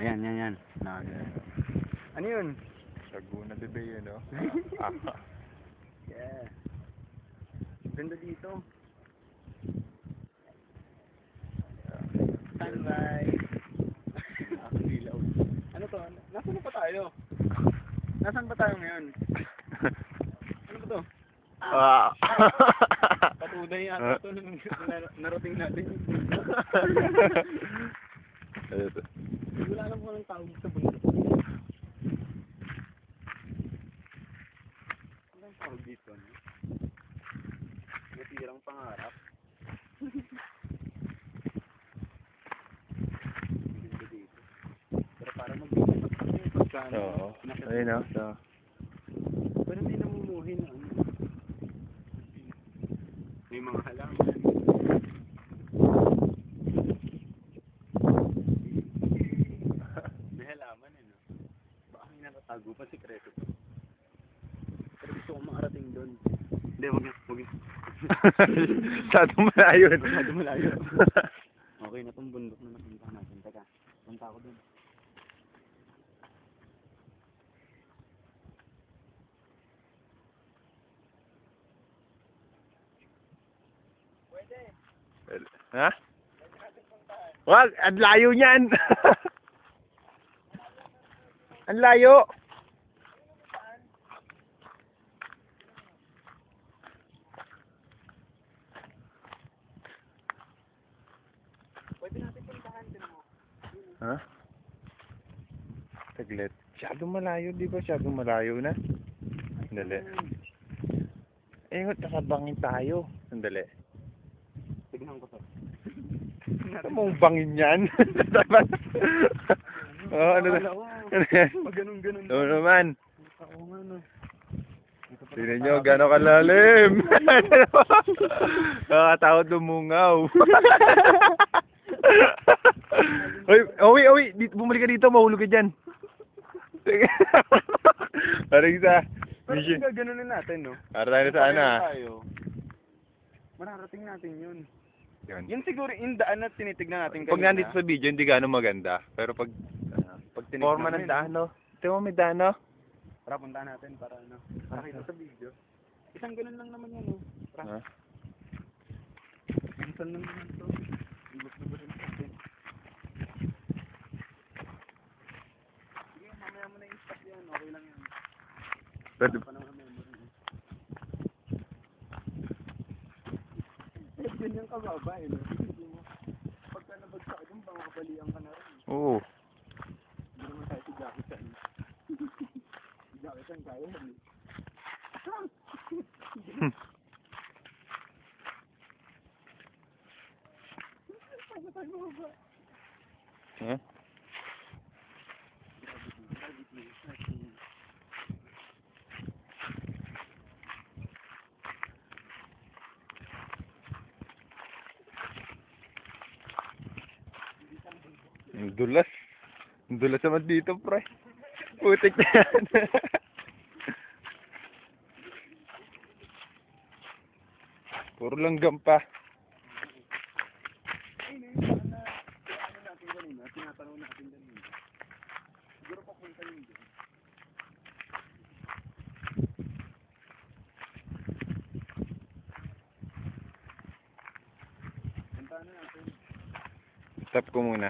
Ayan, yan, yan. Ano yun? Laguna de Bay, no? Yeah. Ganda dito. Standby. Nakakadilaw. Ano to? Nasaan na pa tayo? Nasaan ba tayo ngayon? Ano ba to? Patunay yata ito nung narating natin. Wala alam ko ng tawag sa bundok. Ano ang tawag dito? Matirang pangarap. Ganda dito. Pero para mag-iipat kasi yung pagkano. Oo. Ayun, no? So, Pero hindi namumuhin na ano. May mga halaman. May halaman eh, no? Baka may nakatago pa sikreto to. Pero gusto ko makarating doon. Hindi, wag na. masyadong malayo. Masyado malayo. Okay na tong bundok na napunta natin. Teka, punta ako doon. Ha? Wag, ang layo niyan. Ang layo. Pwede natin puntahan din mo. Ha? Saglit. Masyadong malayo, di ba? Masyadong malayo na. Sandali. Eh, nakabangin tayo. Sandali. Tignan ko to. Ano mong bangin yan? Oh, ano na? Ano yan? Pag ganun-ganun. Oo naman. Oo nga no. Tignan nyo, gano'ng kalalim. Nakakatakot lumungaw. Oy, bumalik ka dito, mahulog ka dyan. Parang isa. Pero kung gaganunin natin, no? Para tayo sa ano, mararating natin yun. Yun. Yun siguro yung daan na tinitignan natin kanina. Pag nandito sa video, hindi gano'ng maganda. Pero pag tinignan forma ng daan, no? Ito mo, may daan, no? Tara, punta natin para ano. Nakita sa video. Isang ganun lang naman yan, no? Tara. Huh? Minsan lang naman ito. Ibot-ibot rin natin. Sige, mamaya mo na yung stop yan. Okay lang yan. Pwede. Pa naman memory. Yan yung kababa, eh, no? Hindi mo. Pagka nabagsak doon, baka kabalian ka na rin. Oo. Hindi naman tayo si Jackie Chan. Si Jackie Chan kaya yan, eh. Huh? Ang dulas. Ang dulas naman dito, pre. Putik na yan. Puro langgam pa. Tinatanong natin din. Siguro papunta yun din. Punta na natin. Stop ko muna.